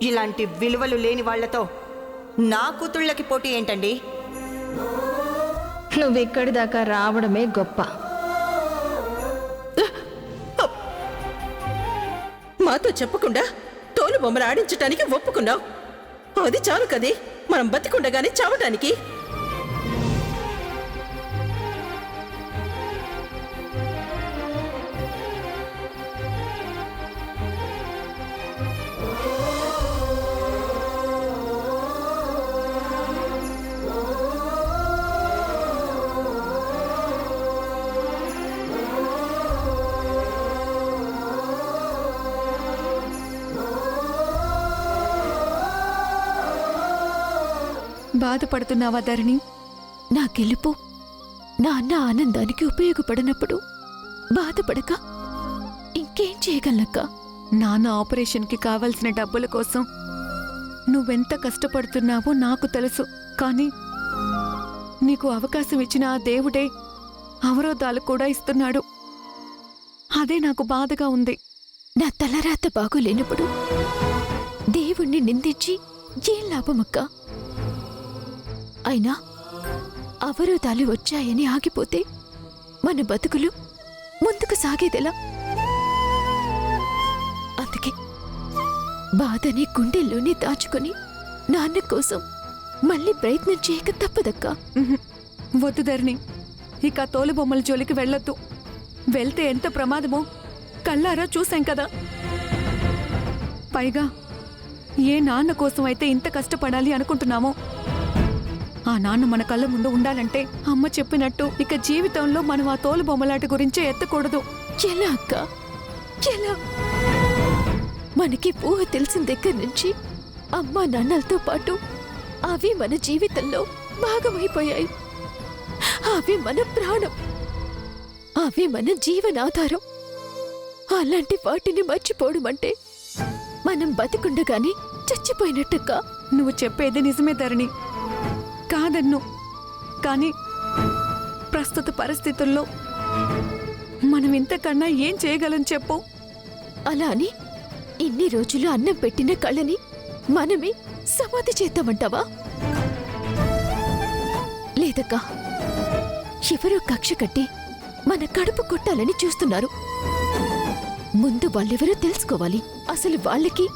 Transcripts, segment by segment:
ఇలాంటి విలువలు లేని వాళ్లతో నా కూతుళ్ళకి పోటీ ఏంటండి? నువ్విక్కడి దాకా రావడమే గొప్ప. మాతో చెప్పకుండా తోలు బొమ్మలు ఆడించటానికి ఒప్పుకున్నావు. అది చాలు కదే మనం బతికుండగానే చావటానికి. బాధపడుతున్నావా ధరణి? నా గెలుపు నా అన్న ఆనందానికి ఉపయోగపడినప్పుడు బాధపడక ఇంకేం చేయగలనక్క? నాన్న ఆపరేషన్కి కావలసిన డబ్బుల కోసం నువ్వెంత కష్టపడుతున్నావో నాకు తెలుసు. కానీ నీకు అవకాశం ఇచ్చిన ఆ దేవుడే అవరోధాలు కూడా ఇస్తున్నాడు. అదే నాకు బాధగా ఉంది. నా తలరాత బాగోలేనప్పుడు దేవుణ్ణి నిందించి ఏం లాభమక్క? అయినా అవరోధాలు వచ్చాయని ఆగిపోతే మన బతుకులు ముందుకు సాగేదెలా? అందుకే బాధని గుండెల్లోనే దాచుకుని నాన్న కోసం మళ్ళీ ప్రయత్నం చేయక తప్పదక్కా. వద్దు ధరణి, ఇక తోలుబొమ్మల జోలికి వెళ్ళొద్దు. వెళ్తే ఎంత ప్రమాదమో కళ్ళారా చూశాం కదా. పైగా ఏ నాన్న కోసం అయితే ఇంత కష్టపడాలి అనుకుంటున్నామో ఆ నాన్న మన కళ్ళ ముందు ఉండాలంటే అమ్మ చెప్పినట్టు ఇక జీవితంలో మనం ఆ తోలుబొమ్మలాట గురించే ఎత్తకూడదు. ఎలా అక్క? ఎలా? మనకి ఊహ తెలిసిన దగ్గర నుంచి అమ్మా నాన్నలతో పాటు అవి మన జీవితంలో భాగమైపోయాయి. అవి మన ప్రాణం, అవి మన జీవనాధారం. అలాంటి వాటిని మర్చిపోవడం అంటే మనం బతికుండగానే చచ్చిపోయినట్టుక్క. నువ్వు చెప్పేది నిజమే ధరణి, కాదన్ను. కానీ ప్రస్తుత పరిస్థితుల్లో మనం ఇంతకన్నా ఏం చేయగలం చెప్పు? అలా అని ఇన్ని రోజులు అన్నం పెట్టిన కళ్ళని మనమే సమాధి చేద్దామంటావా? లేదక్కా, ఎవరో కక్ష కట్టి మన కడుపు కొట్టాలని చూస్తున్నారు. ముందు వాళ్ళెవరో తెలుసుకోవాలి. అసలు వాళ్ళకి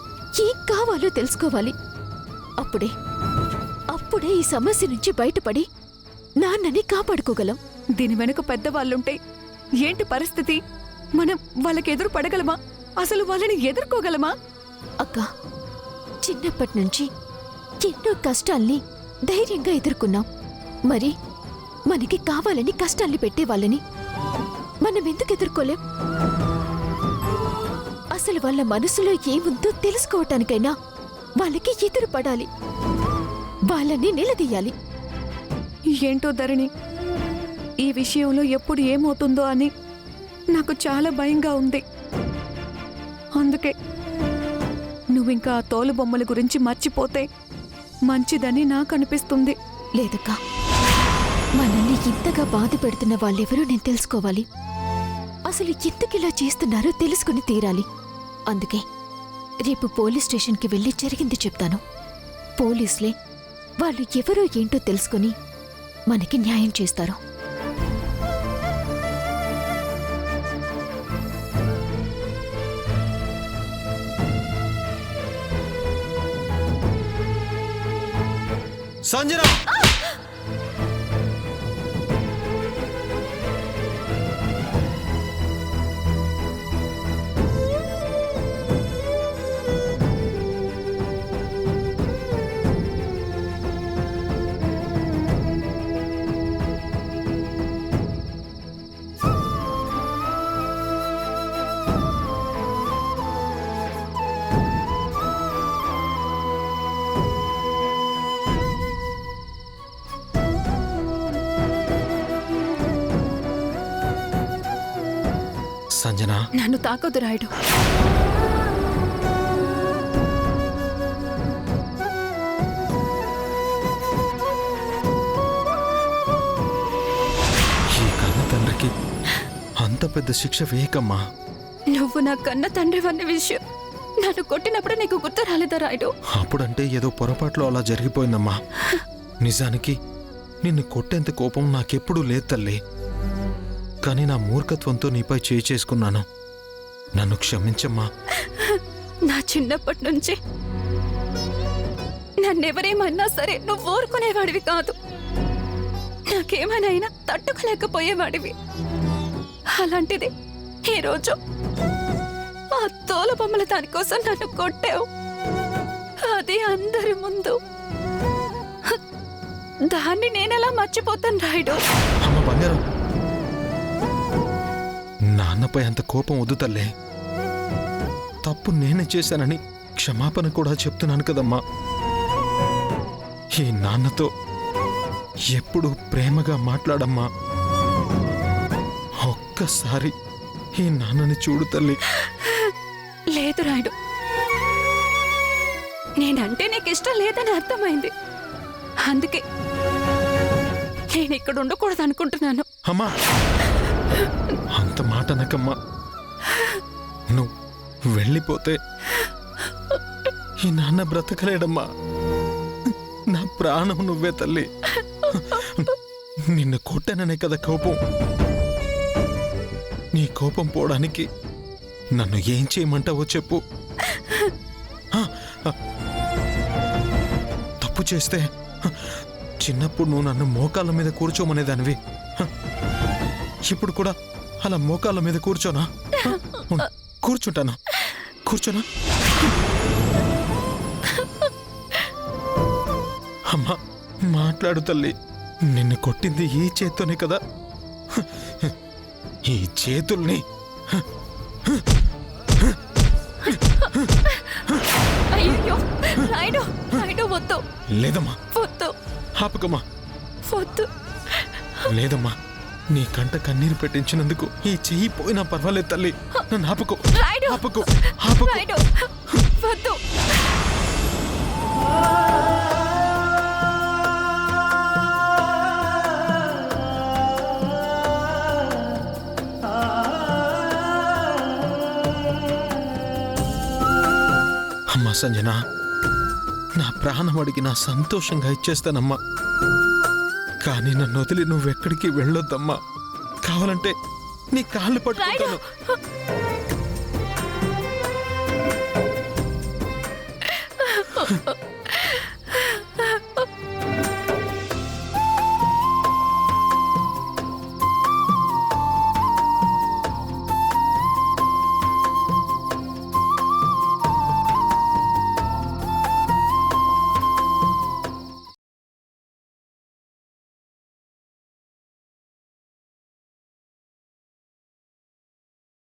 ఏం కావాలో తెలుసుకోవాలి. అప్పుడే ఈ సమస్య నుంచి బయటపడి నాన్నని కాపాడుకోగలం. దీని వెనుక పెద్దవాళ్ళుంటే ఏంటి పరిస్థితి? మనం వాళ్ళకి ఎదురు పడగలమా? అసలు వాళ్ళని ఎదుర్కోగలమా? అక్క, చిన్నప్పటి నుంచి ఎన్నో కష్టాల్ని ధైర్యంగా ఎదుర్కొన్నాం. మరి మనకి కావాలని కష్టాల్ని పెట్టేవాళ్ళని మనం ఎందుకు ఎదుర్కోలేం? అసలు వాళ్ళ మనసులో ఏముందో తెలుసుకోవటానికైనా వాళ్ళకి ఎదురు పడాలి, వాళ్ళని నిలదీయాలి. ఏంటో ధరణి, ఈ విషయంలో ఎప్పుడు ఏమవుతుందో అని నాకు చాలా భయంగా ఉంది. అందుకే నువ్వింకా ఆ తోలుబొమ్మల గురించి మర్చిపోతే మంచిదని నాకు అనిపిస్తుంది. లేదక్కా, మనల్ని ఇంతగా బాధ పెడుతున్న వాళ్ళెవరో నేను తెలుసుకోవాలి. అసలు ఎందుకిలా చేస్తున్నారో తెలుసుకుని తీరాలి. అందుకే రేపు పోలీస్ స్టేషన్కి వెళ్ళి జరిగింది చెప్తాను. పోలీసులే వాళ్ళు ఎవరో ఏంటో తెలుసుకుని మనకి న్యాయం చేస్తారు. సంజన, సంజన, నన్ను తాకొద్దు రాయుడు. ఈ కన్న తండ్రికి అంత పెద్ద శిక్ష వేయకమ్మా. నువ్వు నా కన్న తండ్రివన్న విషయం నన్ను కొట్టినప్పుడు నీకు గుర్తు రాలేదా రాయుడు? అప్పుడంటే ఏదో పొరపాట్లో అలా జరిగిపోయిందమ్మా. నిజానికి నిన్ను కొట్టేంత కోపం నాకెప్పుడూ లేదు తల్లి. కానీ నా మూర్ఖత్వంతో నీపై చేయి చేసుకున్నాను. నన్ను క్షమించమ్మా. నా చిన్నప్పటి నుంచి నన్నెవరేమన్నా సరే నువ్వు ఊరుకునేవాడివి కాదు. నాకేమైనా తట్టుకోలేకపోయేవాడివి. అలాంటిది ఈరోజు ఆ తోలు బొమ్మల దానికోసం నన్ను కొట్టావు. అది అందరి ముందు. దాన్ని నేనెలా మర్చిపోతాను రాయుడు? అమ్మ బంగారం, నాన్నపై అంత కోపం వద్దు తల్లే. తప్పు నేనే చేశానని క్షమాపణ కూడా చెప్తున్నాను కదమ్మా. ఈ నాన్నతో ఎప్పుడు ప్రేమగా మాట్లాడమ్మా. ఒక్కసారి ఈ నాన్నని చూడు తల్లి. లేదు రాయుడు, నేనంటే నీకు ఇష్టం లేదని అర్థమైంది. అందుకే నేను ఇక్కడ ఉండకూడదు అనుకుంటున్నాను. అమ్మా, అంత మాట అనకమ్మా. నువ్వు వెళ్ళిపోతే ఈ నాన్న బ్రతకలేడమ్మా. నా ప్రాణం నువ్వే తల్లి. నిన్ను కొట్టాననే కదా కోపం. నీ కోపం పోవడానికి నన్ను ఏం చేయమంటావో చెప్పు. తప్పు చేస్తే చిన్నప్పుడు నువ్వు నన్ను మోకాళ్ళ మీద కూర్చోమనేదానివి. ఇప్పుడు కూడా అలా మోకాళ్ళ మీద కూర్చోనా? కూర్చుంటానా? కూర్చోనా? అమ్మా, మాట్లాడు తల్లి. నిన్ను కొట్టింది ఈ చేత్తోనే కదా. ఈ చేతుల్ని అయ్యో రాయుడు, రాయుడు వద్దు. లేదమ్మా, వద్దు, ఆపకమ్మా. వద్దు. లేదమ్మా, నీ కంట కన్నీరు పెట్టించినందుకు ఈ చెయ్యి పోయినా పర్వాలేదు తల్లి. నన్ను ఆపకు, రాయుడు, ఆపకు, ఆపకు. రాయుడు వద్దు. అమ్మా సంజన, నా ప్రాణం అడిగి నా సంతోషంగా ఇచ్చేస్తానమ్మా. కానీ నన్ను వదిలి నువ్వెక్కడికి వెళ్ళొద్దమ్మా. కావాలంటే నీ కాళ్ళు పట్టుకుంటాను.